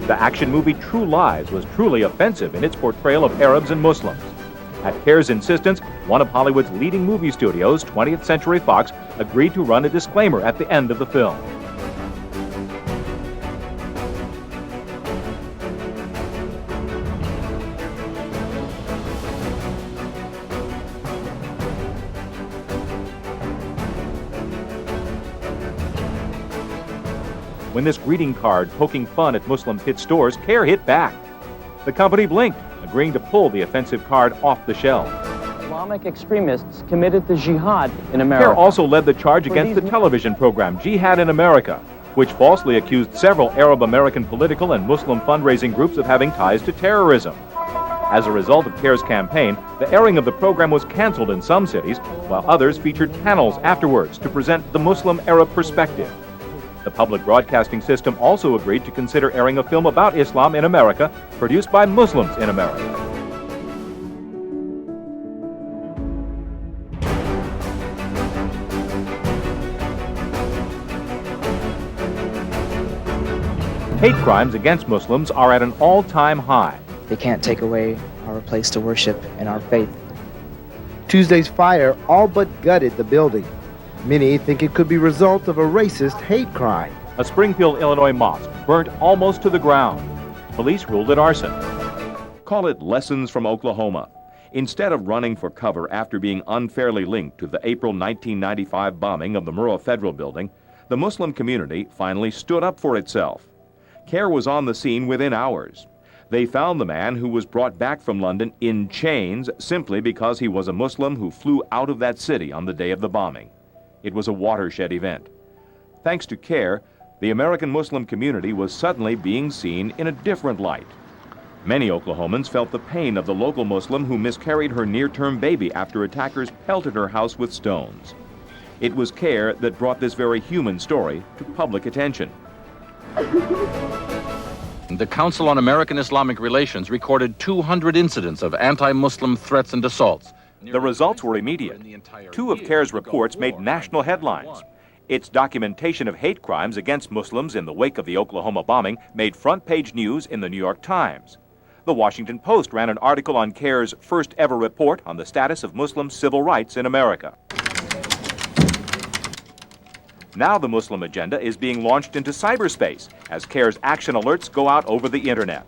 The action movie True Lies was truly offensive in its portrayal of Arabs and Muslims. At CAIR's insistence, one of Hollywood's leading movie studios, 20th Century Fox, agreed to run a disclaimer at the end of the film. When this greeting card poking fun at Muslims hit stores, CAIR hit back. The company blinked, agreeing to pull the offensive card off the shelf. Islamic extremists committed to jihad in America. CAIR also led the charge against the television program Jihad in America, which falsely accused several Arab American political and Muslim fundraising groups of having ties to terrorism. As a result of CAIR's campaign, the airing of the program was canceled in some cities, while others featured panels afterwards to present the Muslim-Arab perspective. The public broadcasting system also agreed to consider airing a film about Islam in America, produced by Muslims in America. Hate crimes against Muslims are at an all-time high. They can't take away our place to worship and our faith. Tuesday's fire all but gutted the building. Many think it could be a result of a racist hate crime. A Springfield, Illinois mosque burnt almost to the ground. Police ruled it arson. Call it lessons from Oklahoma. Instead of running for cover after being unfairly linked to the April 1995 bombing of the Murrah Federal Building, the Muslim community finally stood up for itself. CAIR was on the scene within hours. They found the man who was brought back from London in chains simply because he was a Muslim who flew out of that city on the day of the bombing. It was a watershed event. Thanks to CAIR, the American Muslim community was suddenly being seen in a different light. Many Oklahomans felt the pain of the local Muslim who miscarried her near-term baby after attackers pelted her house with stones. It was CAIR that brought this very human story to public attention. The Council on American Islamic Relations recorded 200 incidents of anti-Muslim threats and assaults. The results were immediate. Two of CAIR's reports made national headlines. Its documentation of hate crimes against Muslims in the wake of the Oklahoma bombing made front-page news in the New York Times. The Washington Post ran an article on CAIR's first-ever report on the status of Muslim civil rights in America. Now the Muslim agenda is being launched into cyberspace as CAIR's action alerts go out over the internet.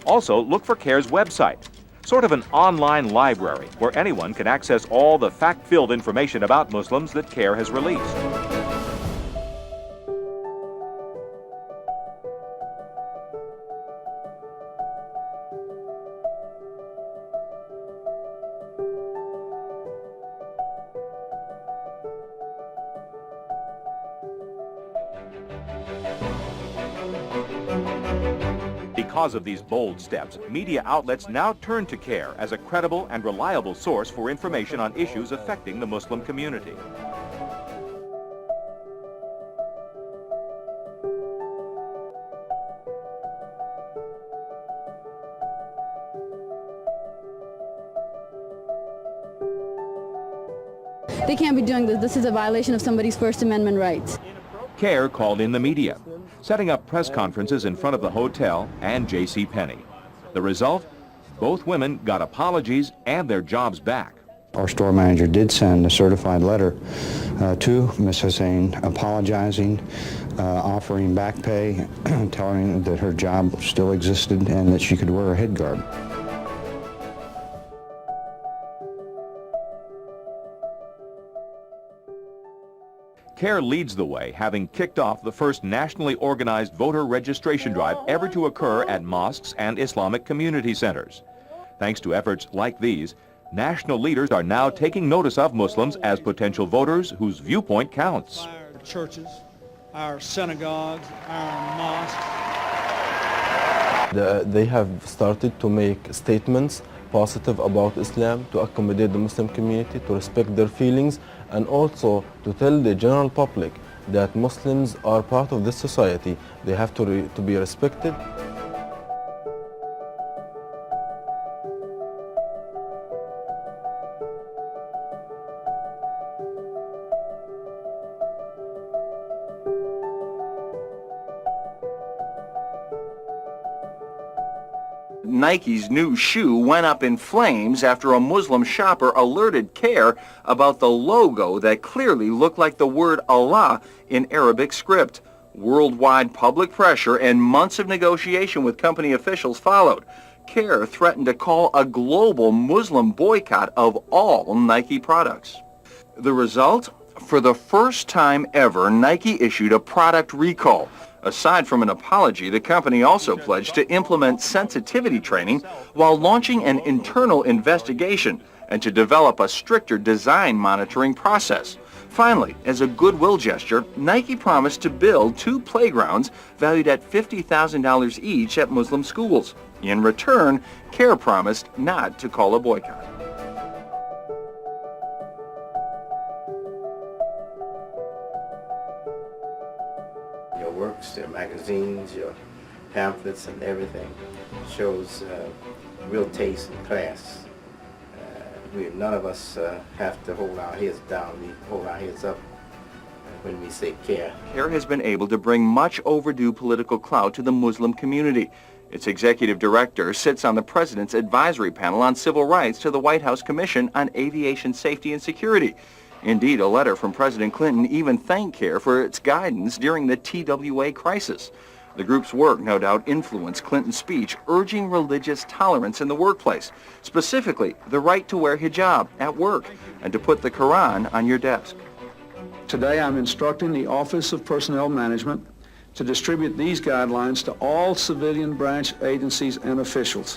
Also, look for CAIR's website, sort of an online library where anyone can access all the fact-filled information about Muslims that CAIR has released. Because of these bold steps, media outlets now turn to CAIR as a credible and reliable source for information on issues affecting the Muslim community. They can't be doing this. This is a violation of somebody's First Amendment rights. CAIR called in the media, setting up press conferences in front of the hotel and JCPenney. The result? Both women got apologies and their jobs back. Our store manager did send a certified letter to Ms. Hussein apologizing, offering back pay, telling her that her job still existed and that she could wear a head guard. CAIR leads the way, having kicked off the first nationally organized voter registration drive ever to occur at mosques and Islamic community centers. Thanks to efforts like these, national leaders are now taking notice of Muslims as potential voters whose viewpoint counts. Our churches, our synagogues, our mosques. They have started to make statements positive about Islam, to accommodate the Muslim community, to respect their feelings, and also to tell the general public that Muslims are part of this society. They have to be respected. Nike's new shoe went up in flames after a Muslim shopper alerted CAIR about the logo that clearly looked like the word Allah in Arabic script. Worldwide public pressure and months of negotiation with company officials followed. CAIR threatened to call a global Muslim boycott of all Nike products. The result? For the first time ever, Nike issued a product recall. Aside from an apology, the company also pledged to implement sensitivity training while launching an internal investigation and to develop a stricter design monitoring process. Finally, as a goodwill gesture, Nike promised to build 2 playgrounds valued at $50,000 each at Muslim schools. In return, CAIR promised not to call a boycott. Your works, your magazines, your pamphlets and everything shows real taste and class. None of us have to hold our heads down. We hold our heads up when we say CAIR. CAIR has been able to bring much overdue political clout to the Muslim community. Its executive director sits on the President's Advisory Panel on Civil Rights to the White House Commission on Aviation Safety and Security. Indeed, a letter from President Clinton even thanked CAIR for its guidance during the TWA crisis. The group's work no doubt influenced Clinton's speech urging religious tolerance in the workplace, specifically the right to wear hijab at work and to put the Quran on your desk. Today I'm instructing the Office of Personnel Management to distribute these guidelines to all civilian branch agencies and officials.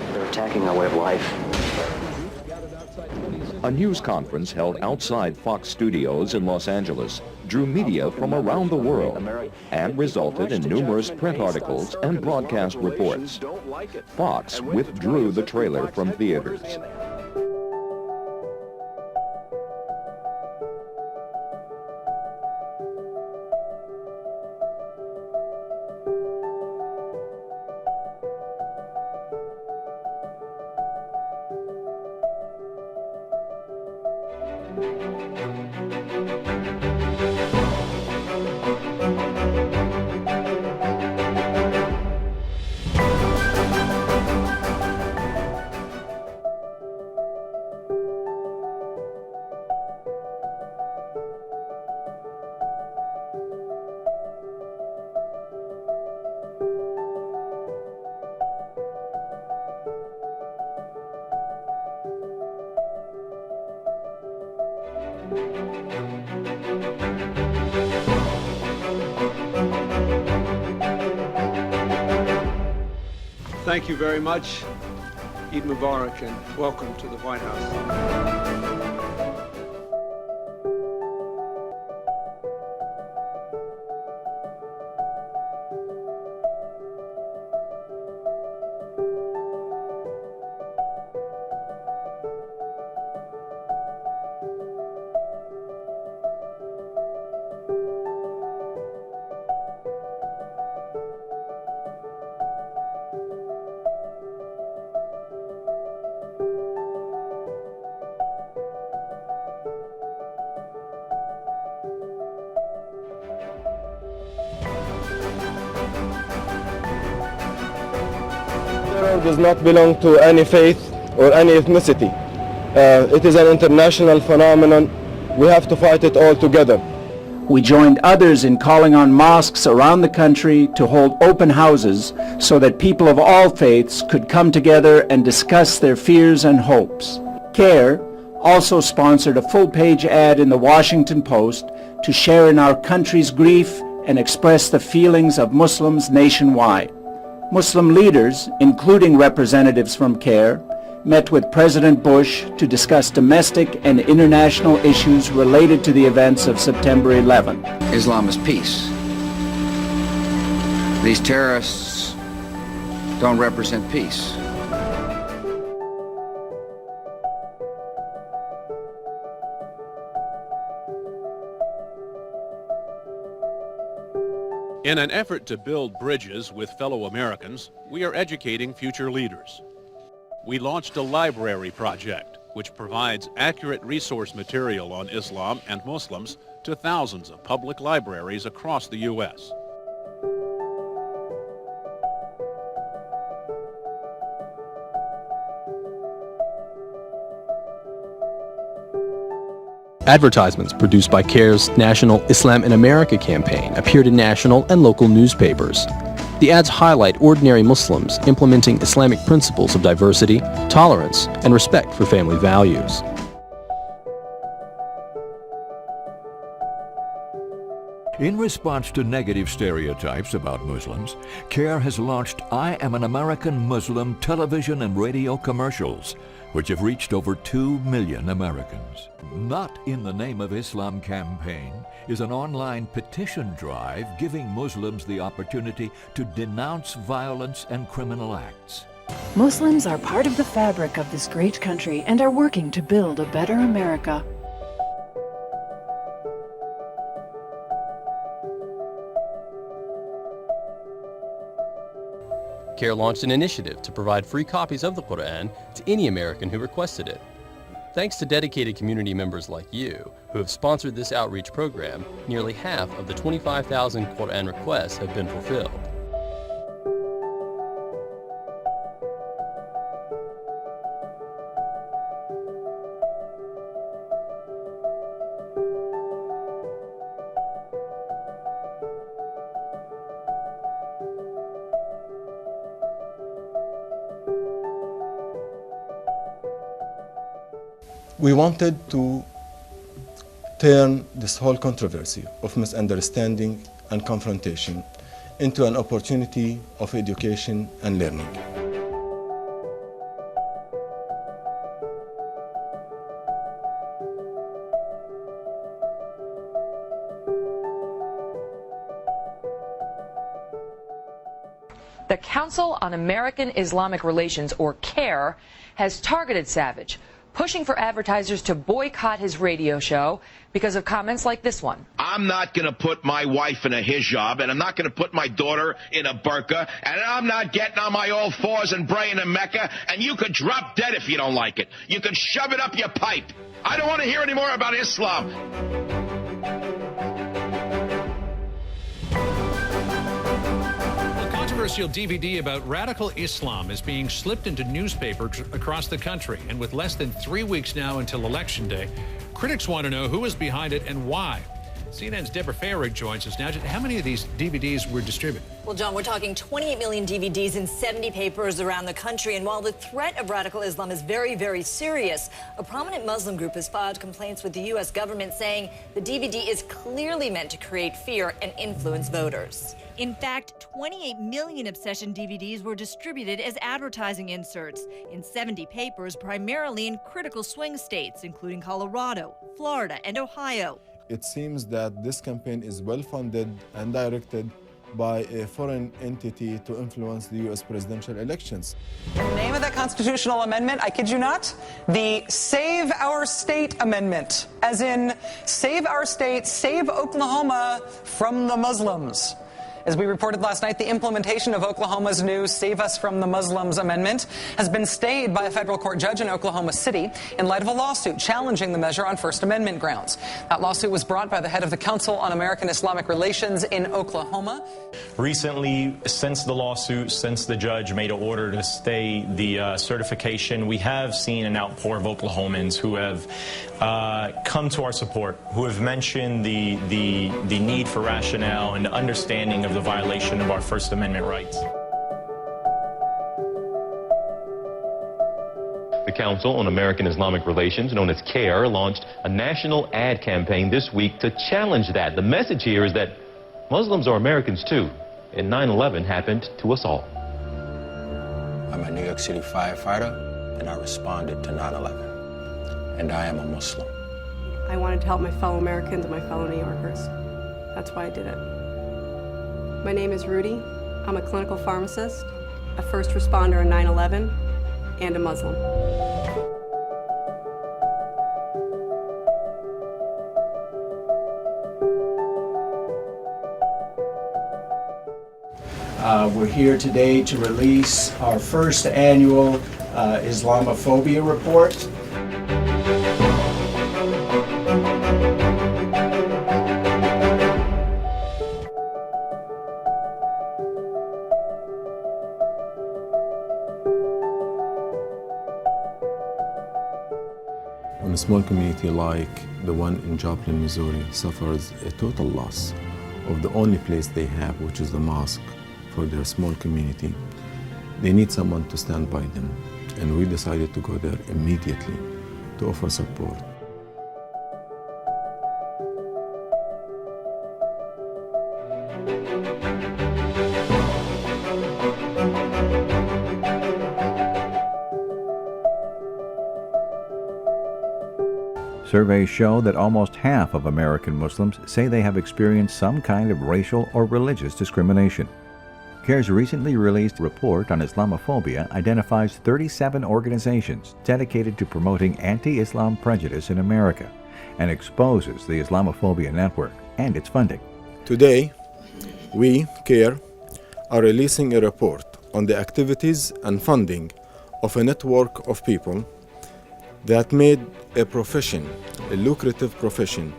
They're attacking our way of life. A news conference held outside Fox Studios in Los Angeles drew media from around the world and resulted in numerous print articles and broadcast reports. Fox withdrew the trailer from theaters. Thank you very much. Eid Mubarak and welcome to the White House. Terror does not belong to any faith or any ethnicity. It is an international phenomenon. We have to fight it all together. We joined others in calling on mosques around the country to hold open houses so that people of all faiths could come together and discuss their fears and hopes. CAIR also sponsored a full-page ad in the Washington Post to share in our country's grief and express the feelings of Muslims nationwide. Muslim leaders, including representatives from CAIR, met with President Bush to discuss domestic and international issues related to the events of September 11. Islam is peace. These terrorists don't represent peace. In an effort to build bridges with fellow Americans, we are educating future leaders. We launched a library project, which provides accurate resource material on Islam and Muslims to thousands of public libraries across the U.S. Advertisements produced by CAIR's National Islam in America campaign appeared in national and local newspapers. The ads highlight ordinary Muslims implementing Islamic principles of diversity, tolerance, and respect for family values. In response to negative stereotypes about Muslims, CAIR has launched I Am an American Muslim television and radio commercials, which have reached over 2 million Americans. Not in the Name of Islam campaign is an online petition drive giving Muslims the opportunity to denounce violence and criminal acts. Muslims are part of the fabric of this great country and are working to build a better America. CAIR launched an initiative to provide free copies of the Quran to any American who requested it. Thanks to dedicated community members like you who have sponsored this outreach program, nearly half of the 25,000 Quran requests have been fulfilled. We wanted to turn this whole controversy of misunderstanding and confrontation into an opportunity of education and learning. The Council on American Islamic Relations, or CAIR, has targeted Savage, pushing for advertisers to boycott his radio show because of comments like this one. I'm not going to put my wife in a hijab, and I'm not going to put my daughter in a burqa, and I'm not getting on my all fours and praying in Mecca, and you could drop dead if you don't like it. You can shove it up your pipe. I don't want to hear any more about Islam. Controversial DVD about radical Islam is being slipped into newspapers across the country. And with less than 3 weeks now until Election Day, critics want to know who is behind it and why. CNN's Deborah Farrig joins us now. How many of these DVDs were distributed? Well, John, we're talking 28 million DVDs in 70 papers around the country. And while the threat of radical Islam is very, very serious, a prominent Muslim group has filed complaints with the U.S. government saying the DVD is clearly meant to create fear and influence voters. In fact, 28 million Obsession DVDs were distributed as advertising inserts in 70 papers, primarily in critical swing states, including Colorado, Florida, and Ohio. It seems that this campaign is well-funded and directed by a foreign entity to influence the U.S. presidential elections. The name of that constitutional amendment, I kid you not, the Save Our State Amendment, as in save our state, save Oklahoma from the Muslims. As we reported last night, the implementation of Oklahoma's new Save Us from the Muslims amendment has been stayed by a federal court judge in Oklahoma City in light of a lawsuit challenging the measure on First Amendment grounds. That lawsuit was brought by the head of the Council on American Islamic Relations in Oklahoma. Recently, since the lawsuit, since the judge made an order to stay the certification, we have seen an outpour of Oklahomans who have come to our support, who have mentioned the need for rationale and the understanding of the violation of our First Amendment rights. The Council on American Islamic Relations, known as CAIR, launched a national ad campaign this week to challenge that. The message here is that Muslims are Americans too, and 9/11 happened to us all. I'm a New York City firefighter, and I responded to 9/11, and I am a Muslim. I wanted to help my fellow Americans and my fellow New Yorkers. That's why I did it. My name is Rudy. I'm a clinical pharmacist, a first responder in 9/11, and a Muslim. We're here today to release our first annual Islamophobia report. When a small community like the one in Joplin, Missouri, suffers a total loss of the only place they have, which is the mosque, for their small community, they need someone to stand by them. And we decided to go there immediately to offer support. Surveys show that almost half of American Muslims say they have experienced some kind of racial or religious discrimination. CAIR's recently released report on Islamophobia identifies 37 organizations dedicated to promoting anti-Islam prejudice in America and exposes the Islamophobia network and its funding. Today, we, CAIR, are releasing a report on the activities and funding of a network of people that made a profession, a lucrative profession,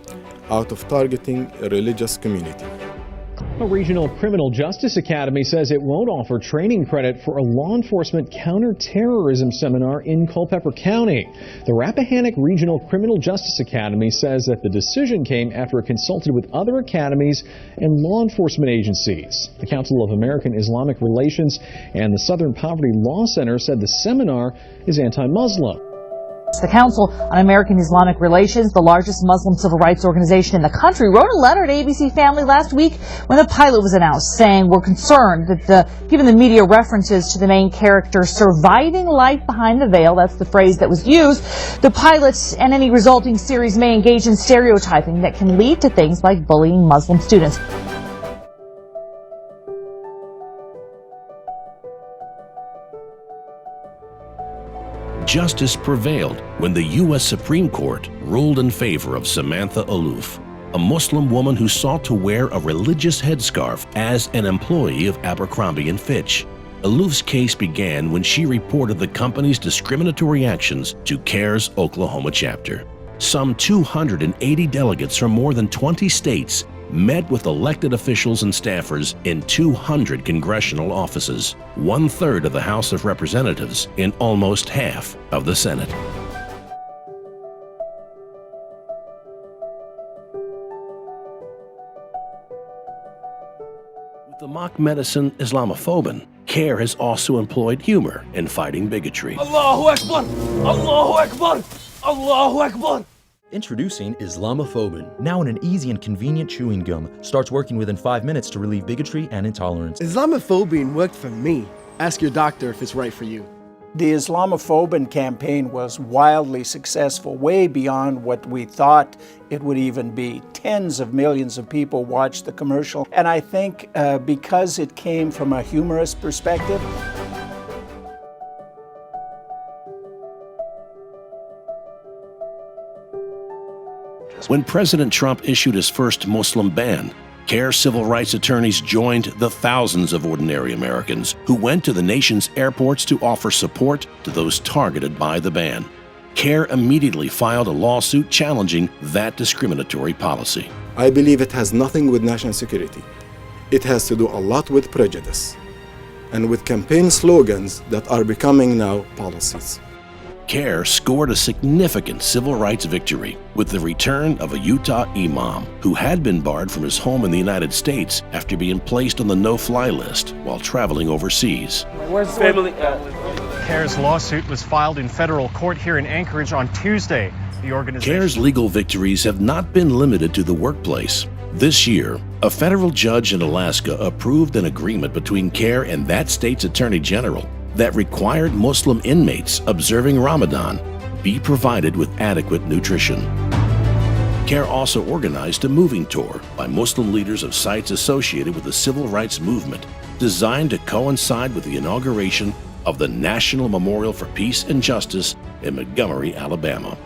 out of targeting a religious community. A regional criminal justice academy says it won't offer training credit for a law enforcement counterterrorism seminar in Culpeper County. The Rappahannock Regional Criminal Justice Academy says that the decision came after it consulted with other academies and law enforcement agencies. The Council of American Islamic Relations and the Southern Poverty Law Center said the seminar is anti-Muslim. The Council on American Islamic Relations, the largest Muslim civil rights organization in the country, wrote a letter to ABC Family last week when the pilot was announced, saying we're concerned that given the media references to the main character surviving life behind the veil, that's the phrase that was used, the pilot and any resulting series may engage in stereotyping that can lead to things like bullying Muslim students. Justice prevailed when the U.S. Supreme Court ruled in favor of Samantha Alouf, a Muslim woman who sought to wear a religious headscarf as an employee of Abercrombie & Fitch. Alouf's case began when she reported the company's discriminatory actions to CAIR's Oklahoma chapter. Some 280 delegates from more than 20 states met with elected officials and staffers in 200 congressional offices, 1/3 of the House of Representatives, and almost half of the Senate. With the mock medicine Islamophobia, CAIR has also employed humor in fighting bigotry. Allahu Akbar! Allahu Akbar! Allahu Akbar! Introducing Islamophobia, now in an easy and convenient chewing gum, starts working within 5 minutes to relieve bigotry and intolerance. Islamophobia worked for me. Ask your doctor if it's right for you. The Islamophobia campaign was wildly successful, way beyond what we thought it would even be. Tens of millions of people watched the commercial, and I think because it came from a humorous perspective, When President Trump issued his first Muslim ban, CAIR civil rights attorneys joined the thousands of ordinary Americans who went to the nation's airports to offer support to those targeted by the ban. CAIR immediately filed a lawsuit challenging that discriminatory policy. I believe it has nothing with national security. It has to do a lot with prejudice and with campaign slogans that are becoming now policies. CAIR scored a significant civil rights victory with the return of a Utah imam who had been barred from his home in the United States after being placed on the no-fly list while traveling overseas. Where's family? CAIR's lawsuit was filed in federal court here in Anchorage on Tuesday. The organization. CAIR's legal victories have not been limited to the workplace. This year, a federal judge in Alaska approved an agreement between CAIR and that state's attorney general that required Muslim inmates observing Ramadan be provided with adequate nutrition. CAIR also organized a moving tour by Muslim leaders of sites associated with the civil rights movement, designed to coincide with the inauguration of the National Memorial for Peace and Justice in Montgomery, Alabama.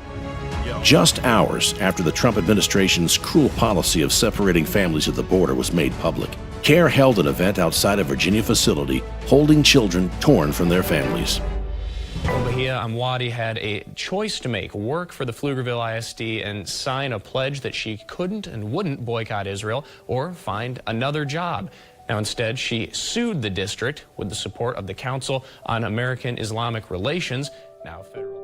Just hours after the Trump administration's cruel policy of separating families at the border was made public, CAIR held an event outside a Virginia facility holding children torn from their families. Bahia Amwadi had a choice to make: work for the Pflugerville ISD and sign a pledge that she couldn't and wouldn't boycott Israel, or find another job. Now, instead, she sued the district with the support of the Council on American Islamic Relations. Now, federal